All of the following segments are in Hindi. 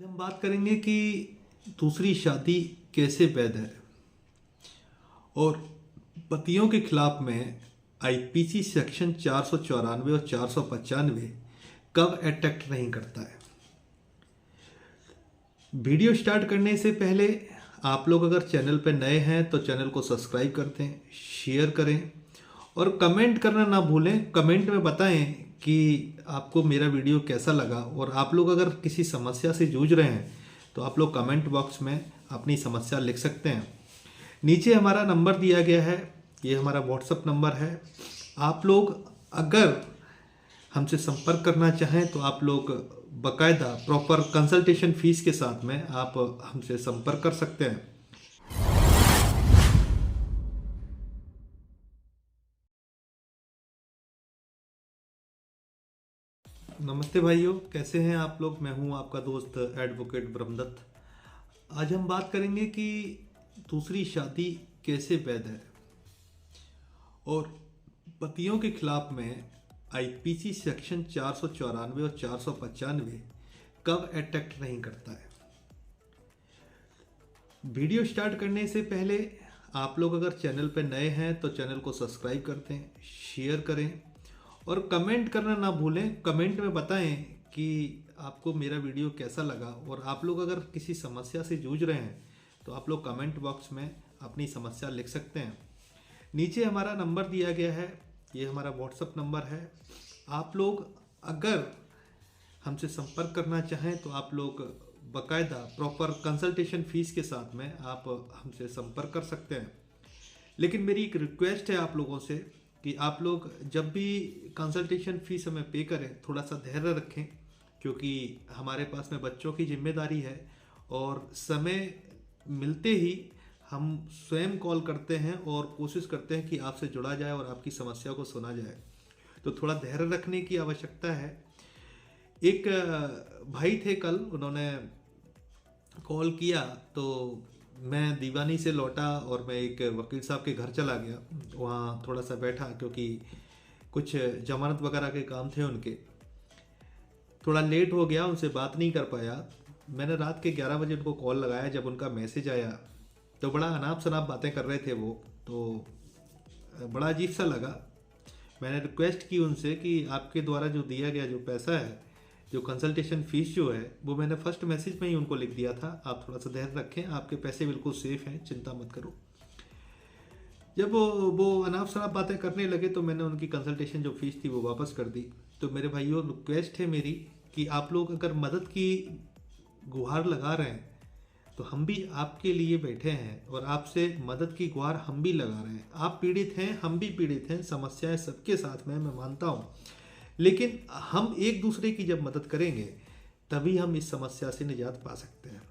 आज हम बात करेंगे कि दूसरी शादी कैसे वैध है और पतियों के खिलाफ में आईपीसी सेक्शन 494 और 495 कब अट्रैक्ट नहीं करता है। वीडियो स्टार्ट करने से पहले आप लोग अगर चैनल पर नए हैं तो चैनल को सब्सक्राइब कर दें, शेयर करें और कमेंट करना ना भूलें। कमेंट में बताएं कि आपको मेरा वीडियो कैसा लगा और आप लोग अगर किसी समस्या से जूझ रहे हैं तो आप लोग कमेंट बॉक्स में अपनी समस्या लिख सकते हैं। नीचे हमारा नंबर दिया गया है, ये हमारा व्हाट्सएप नंबर है। आप लोग अगर हमसे संपर्क करना चाहें तो आप लोग बाकायदा प्रॉपर कंसल्टेशन फीस के साथ में आप हमसे संपर्क कर सकते हैं। नमस्ते भाइयों, कैसे हैं आप लोग। मैं हूं आपका दोस्त एडवोकेट ब्रह्मदत्त। आज हम बात करेंगे कि दूसरी शादी कैसे वैध है और पतियों के खिलाफ में आईपीसी सेक्शन 494 और 495 कब अट्रैक्ट नहीं करता है। वीडियो स्टार्ट करने से पहले आप लोग अगर चैनल पर नए हैं तो चैनल को सब्सक्राइब कर दें, शेयर करें और कमेंट करना ना भूलें। कमेंट में बताएं कि आपको मेरा वीडियो कैसा लगा और आप लोग अगर किसी समस्या से जूझ रहे हैं तो आप लोग कमेंट बॉक्स में अपनी समस्या लिख सकते हैं। नीचे हमारा नंबर दिया गया है, ये हमारा व्हाट्सएप नंबर है। आप लोग अगर हमसे संपर्क करना चाहें तो आप लोग बाकायदा प्रॉपर कंसल्टेशन फीस के साथ में आप हमसे संपर्क कर सकते हैं। लेकिन मेरी एक रिक्वेस्ट है आप लोगों से कि आप लोग जब भी कंसल्टेशन फीस हमें पे करें थोड़ा सा धैर्य रखें, क्योंकि हमारे पास में बच्चों की जिम्मेदारी है और समय मिलते ही हम स्वयं कॉल करते हैं और कोशिश करते हैं कि आपसे जुड़ा जाए और आपकी समस्या को सुना जाए। तो थोड़ा धैर्य रखने की आवश्यकता है। एक भाई थे कल, उन्होंने कॉल किया तो मैं दीवानी से लौटा और मैं एक वकील साहब के घर चला गया। वहाँ थोड़ा सा बैठा क्योंकि कुछ जमानत वगैरह के काम थे उनके। थोड़ा लेट हो गया, उनसे बात नहीं कर पाया। मैंने रात के 11 बजे उनको कॉल लगाया। जब उनका मैसेज आया तो बड़ा अनाप शनाप बातें कर रहे थे वो, तो बड़ा अजीब सा लगा। मैंने रिक्वेस्ट की उनसे कि आपके द्वारा जो दिया गया जो पैसा है, जो कंसल्टेशन फीस जो है, वो मैंने फर्स्ट मैसेज में ही उनको लिख दिया था। आप थोड़ा सा धैर्य रखें, आपके पैसे बिल्कुल सेफ हैं, चिंता मत करो। जब वो अनाप शनाप बातें करने लगे तो मैंने उनकी कंसल्टेशन जो फीस थी वो वापस कर दी। तो मेरे भाइयों, रिक्वेस्ट है मेरी कि आप लोग अगर मदद की गुहार लगा रहे हैं तो हम भी आपके लिए बैठे हैं और आपसे मदद की गुहार हम भी लगा रहे हैं। आप पीड़ित हैं, हम भी पीड़ित हैं, समस्याएं सबके साथ में मैं मानता हूँ। लेकिन हम एक दूसरे की जब मदद करेंगे तभी हम इस समस्या से निजात पा सकते हैं।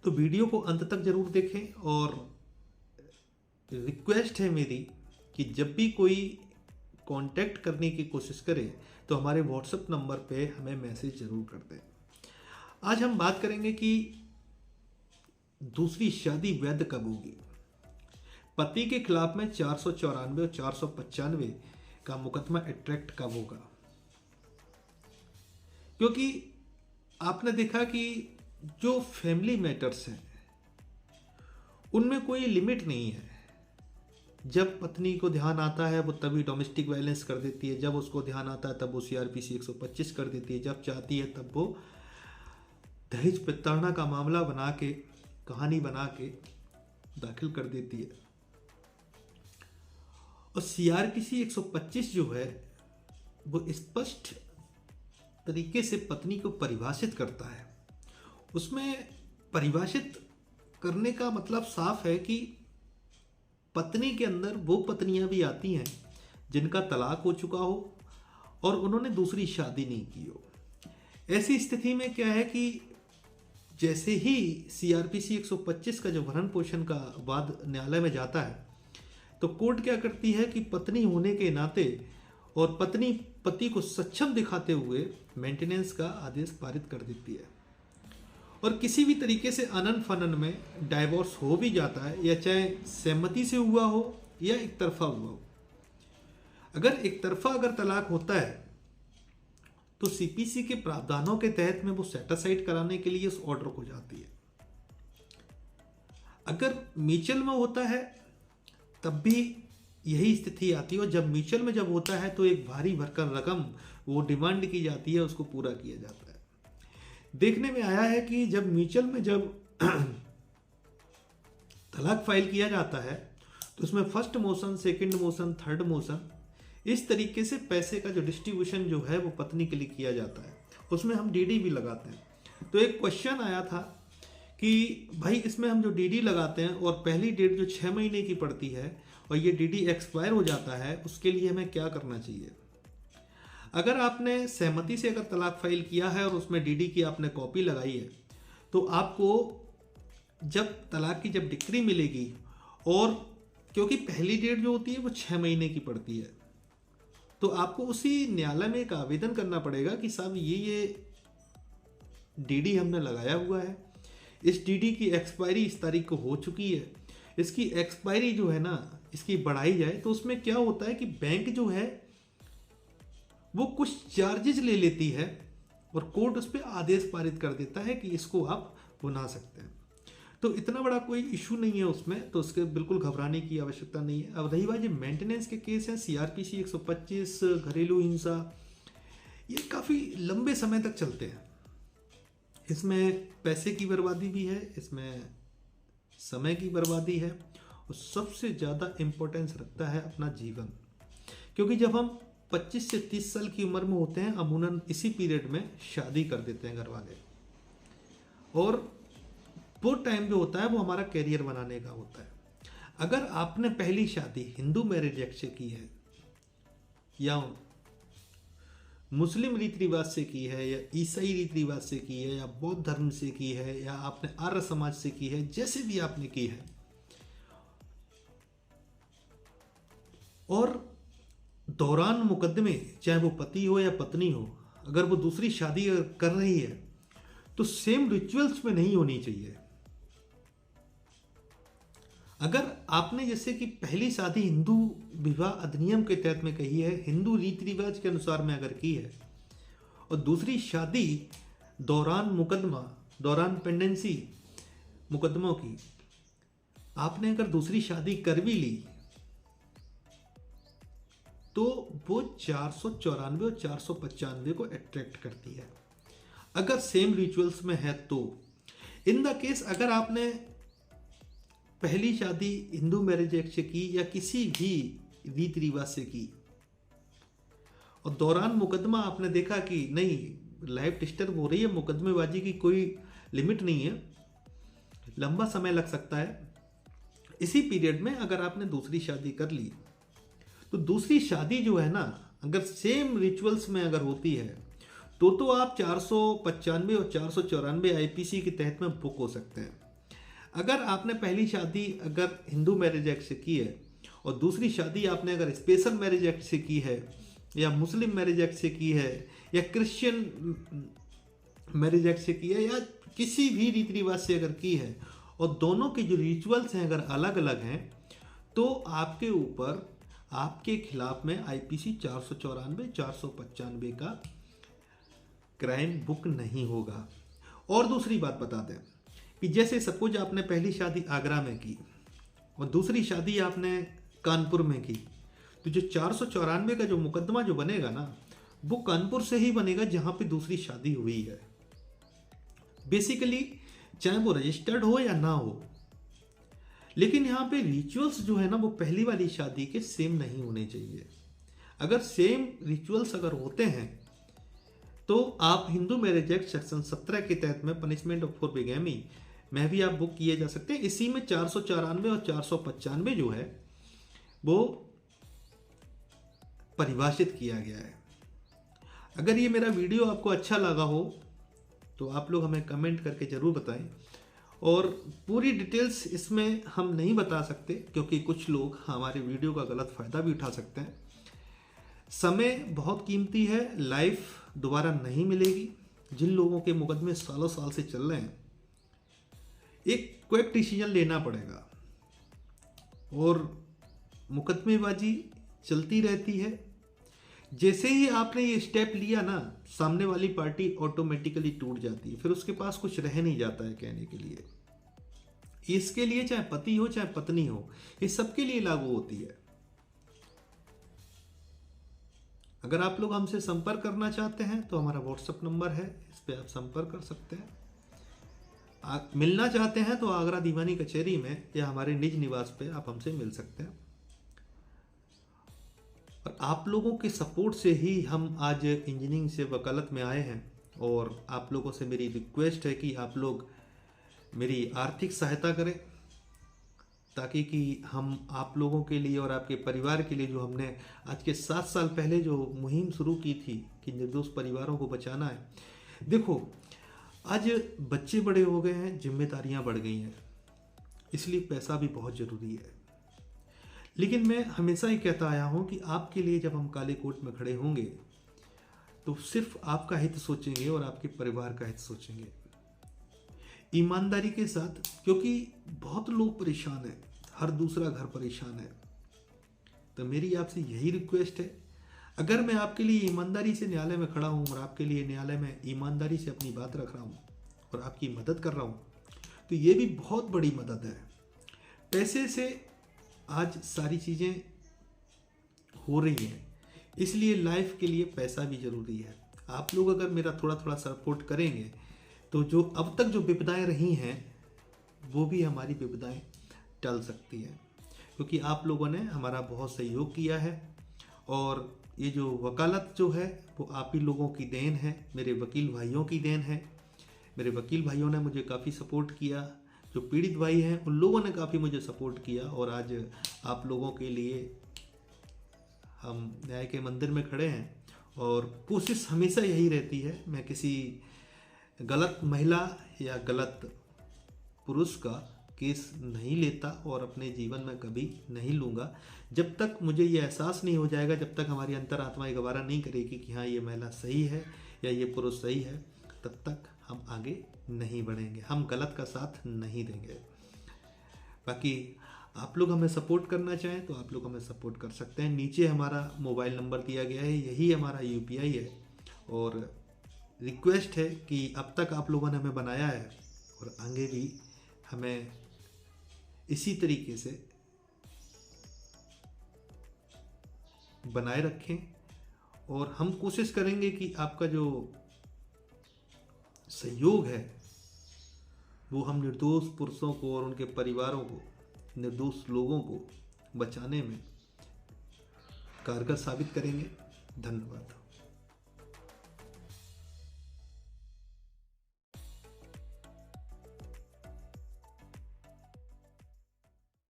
तो वीडियो को अंत तक जरूर देखें और रिक्वेस्ट है मेरी कि जब भी कोई कांटेक्ट करने की कोशिश करे तो हमारे व्हाट्सएप नंबर पे हमें मैसेज जरूर कर दें। आज हम बात करेंगे कि दूसरी शादी वैध कब होगी। पति के खिलाफ में 494 और 495 का मुकदमा अट्रैक्ट कब होगा, क्योंकि आपने देखा कि जो फैमिली मैटर्स हैं उनमें कोई लिमिट नहीं है। जब पत्नी को ध्यान आता है वो तभी डोमेस्टिक वायलेंस कर देती है, जब उसको ध्यान आता है तब वो सीआरपीसी 125 कर देती है, जब चाहती है तब वो दहेज प्रताड़ना का मामला बना के, कहानी बना के दाखिल कर देती है। और सीआरपीसी 125 जो है वो स्पष्ट तरीके से पत्नी को परिभाषित करता है। उसमें परिभाषित करने का मतलब साफ है कि पत्नी के अंदर वो पत्नियां भी आती हैं जिनका तलाक हो चुका हो और उन्होंने दूसरी शादी नहीं की हो। ऐसी स्थिति में क्या है कि जैसे ही सीआरपीसी 125 का जो भरण पोषण का वाद न्यायालय में जाता है तो कोर्ट क्या करती है कि पत्नी होने के नाते और पत्नी पति को सक्षम दिखाते हुए मेंटेनेंस का आदेश पारित कर देती है। और किसी भी तरीके से अनन फनन में डाइवोर्स हो भी जाता है, या चाहे सहमति से हुआ हो या एक तरफा हुआ हो। अगर एक तरफा अगर तलाक होता है तो सीपीसी के प्रावधानों के तहत में वो सेटिसाइड कराने के लिए उस ऑर्डर को जाती है। अगर म्यूचुअल में होता है तब भी यही स्थिति आती है, और जब म्यूचुअल में जब होता है तो एक भारी भरकम रकम वो डिमांड की जाती है, उसको पूरा किया जाता है। देखने में आया है कि जब म्यूचुअल में जब तलाक फाइल किया जाता है तो उसमें first motion, second motion, third motion, इस तरीके से पैसे का जो डिस्ट्रीब्यूशन जो है वो पत्नी के लिए किया जाता है। उसमें हम डीडी भी लगाते हैं। तो एक क्वेश्चन आया था कि भाई इसमें हम जो डीडी लगाते हैं और पहली डेट जो 6 महीने की पड़ती है और ये डीडी एक्सपायर हो जाता है, उसके लिए हमें क्या करना चाहिए। अगर आपने सहमति से अगर तलाक फाइल किया है और उसमें डीडी की आपने कॉपी लगाई है, तो आपको जब तलाक की जब डिक्री मिलेगी, और क्योंकि पहली डेट जो होती है वो 6 महीने की पड़ती है, तो आपको उसी न्यायालय में एक आवेदन करना पड़ेगा कि साहब ये डीडी हमने लगाया हुआ है, इस डीडी की एक्सपायरी इस तारीख को हो चुकी है, इसकी एक्सपायरी जो है ना इसकी बढ़ाई जाए। तो उसमें क्या होता है कि बैंक जो है वो कुछ चार्जेस ले लेती है और कोर्ट उस पर आदेश पारित कर देता है कि इसको आप बुना सकते हैं। तो इतना बड़ा कोई इशू नहीं है उसमें, तो उसके बिल्कुल घबराने की आवश्यकता नहीं है। अब रही बात ये मेंटेनेंस के केस हैं, सीआरपीसी 125, घरेलू हिंसा, ये काफ़ी लंबे समय तक चलते हैं। इसमें पैसे की बर्बादी भी है, इसमें समय की बर्बादी है, और सबसे ज़्यादा इम्पोर्टेंस रखता है अपना जीवन। क्योंकि जब हम 25 से 30 साल की उम्र में होते हैं, अमूमन इसी पीरियड में शादी कर देते हैं घर वाले, और वो टाइम जो होता है वो हमारा कैरियर बनाने का होता है। अगर आपने पहली शादी हिंदू मैरिज एक्ट से की है, या मुस्लिम रीति रिवाज से की है, या ईसाई रीति रिवाज से की है, या बौद्ध धर्म से की है, या आपने आर्य समाज से की है, जैसे भी आपने की है, और दौरान मुकदमे चाहे वो पति हो या पत्नी हो, अगर वो दूसरी शादी कर रही है तो सेम रिचुअल्स में नहीं होनी चाहिए। अगर आपने जैसे कि पहली शादी हिंदू विवाह अधिनियम के तहत में कही है, हिंदू रीति रिवाज के अनुसार में अगर की है, और दूसरी शादी दौरान मुकदमा, दौरान पेंडेंसी मुकदमों की आपने अगर दूसरी शादी कर भी ली, तो वो 494 और 495 को अट्रैक्ट करती है अगर सेम रिचुअल्स में है। तो इन द केस अगर आपने पहली शादी हिंदू मैरिज एक्ट से की या किसी भी रीति रिवाज से की, और दौरान मुकदमा आपने देखा कि नहीं लाइफ डिस्टर्ब हो रही है, मुकदमेबाजी की कोई लिमिट नहीं है, लंबा समय लग सकता है, इसी पीरियड में अगर आपने दूसरी शादी कर ली, तो दूसरी शादी जो है ना अगर सेम रिचुअल्स में अगर होती है तो आप 495 और 494 आईपीसी के तहत में बुक हो सकते हैं। अगर आपने पहली शादी अगर हिंदू मैरिज एक्ट से की है और दूसरी शादी आपने अगर स्पेशल मैरिज एक्ट से की है, या मुस्लिम मैरिज एक्ट से की है, या क्रिश्चियन मैरिज एक्ट से की है, या किसी भी रीति रिवाज से अगर की है, और दोनों के जो रिचुअल्स हैं अगर अलग अलग हैं, तो आपके ऊपर आपके खिलाफ में आईपीसी 494 495 का क्राइम बुक नहीं होगा। और दूसरी बात बता दें कि जैसे सपोज आपने पहली शादी आगरा में की और दूसरी शादी आपने कानपुर में की, तो जो 494 का जो मुकदमा जो बनेगा ना, वो कानपुर से ही बनेगा जहां पे दूसरी शादी हुई है। बेसिकली चाहे वो रजिस्टर्ड हो या ना हो, लेकिन यहाँ पे रिचुअल्स जो है ना वो पहली वाली शादी के सेम नहीं होने चाहिए। अगर सेम रिचुअल्स अगर होते हैं तो आप हिंदू मैरिज एक्ट सेक्शन 17 के तहत में पनिशमेंट फॉर बिगैमी में भी आप बुक किए जा सकते हैं। इसी में 494 और 495 जो है वो परिभाषित किया गया है। अगर ये मेरा वीडियो आपको अच्छा लगा हो तो आप लोग हमें कमेंट करके ज़रूर बताएं, और पूरी डिटेल्स इसमें हम नहीं बता सकते क्योंकि कुछ लोग हमारे वीडियो का गलत फ़ायदा भी उठा सकते हैं। समय बहुत कीमती है, लाइफ दोबारा नहीं मिलेगी। जिन लोगों के मुकदमे सालों साल से चल रहे हैं, एक क्विक डिसीजन लेना पड़ेगा, और मुकदमेबाजी चलती रहती है। जैसे ही आपने ये स्टेप लिया ना, सामने वाली पार्टी ऑटोमेटिकली टूट जाती है, फिर उसके पास कुछ रह नहीं जाता है कहने के लिए। इसके लिए चाहे पति हो चाहे पत्नी हो, ये सबके लिए लागू होती है। अगर आप लोग हमसे संपर्क करना चाहते हैं तो हमारा व्हाट्सएप नंबर है, इस पर आप संपर्क कर सकते हैं। मिलना चाहते हैं तो आगरा दीवानी कचहरी में या हमारे निज निवास पे आप हमसे मिल सकते हैं। और आप लोगों के सपोर्ट से ही हम आज इंजीनियरिंग से वकालत में आए हैं। और आप लोगों से मेरी रिक्वेस्ट है कि आप लोग मेरी आर्थिक सहायता करें, ताकि कि हम आप लोगों के लिए और आपके परिवार के लिए, जो हमने आज के 7 साल पहले जो मुहिम शुरू की थी कि निर्दोष परिवारों को बचाना है। देखो, आज बच्चे बड़े हो गए हैं, जिम्मेदारियां बढ़ गई हैं, इसलिए पैसा भी बहुत ज़रूरी है। लेकिन मैं हमेशा ही कहता आया हूं कि आपके लिए जब हम काले कोट में खड़े होंगे तो सिर्फ आपका हित सोचेंगे और आपके परिवार का हित सोचेंगे, ईमानदारी के साथ, क्योंकि बहुत लोग परेशान हैं, हर दूसरा घर परेशान है। तो मेरी आपसे यही रिक्वेस्ट है, अगर मैं आपके लिए ईमानदारी से न्यायालय में खड़ा हूँ और आपके लिए न्यायालय में ईमानदारी से अपनी बात रख रहा हूँ और आपकी मदद कर रहा हूँ, तो ये भी बहुत बड़ी मदद है। पैसे से आज सारी चीज़ें हो रही हैं, इसलिए लाइफ के लिए पैसा भी ज़रूरी है। आप लोग अगर मेरा थोड़ा थोड़ा सपोर्ट करेंगे तो जो अब तक जो विपदाएं रही हैं वो भी हमारी विपदाएं टल सकती हैं, क्योंकि आप लोगों ने हमारा बहुत सहयोग किया है। और ये जो वकालत जो है वो आप ही लोगों की देन है, मेरे वकील भाइयों की देन है। मेरे वकील भाइयों ने मुझे काफ़ी सपोर्ट किया, जो पीड़ित भाई हैं उन लोगों ने काफ़ी मुझे सपोर्ट किया। और आज आप लोगों के लिए हम न्याय के मंदिर में खड़े हैं। और कोशिश हमेशा यही रहती है, मैं किसी गलत महिला या गलत पुरुष का केस नहीं लेता और अपने जीवन में कभी नहीं लूँगा, जब तक मुझे ये एहसास नहीं हो जाएगा, जब तक हमारी अंतरात्मा ये गवारा नहीं करेगी कि हाँ ये महिला सही है या ये पुरुष सही है, तब तक हम आगे नहीं बढ़ेंगे, हम गलत का साथ नहीं देंगे। बाकी आप लोग हमें सपोर्ट करना चाहें तो आप लोग हमें सपोर्ट कर सकते हैं। नीचे हमारा मोबाइल नंबर दिया गया है, यही हमारा यूपीआई है। और रिक्वेस्ट है कि अब तक आप लोगों ने हमें बनाया है और आगे भी हमें इसी तरीके से बनाए रखें। और हम कोशिश करेंगे कि आपका जो सहयोग है वो हम निर्दोष पुरुषों को और उनके परिवारों को, निर्दोष लोगों को बचाने में कारगर साबित करेंगे। धन्यवाद।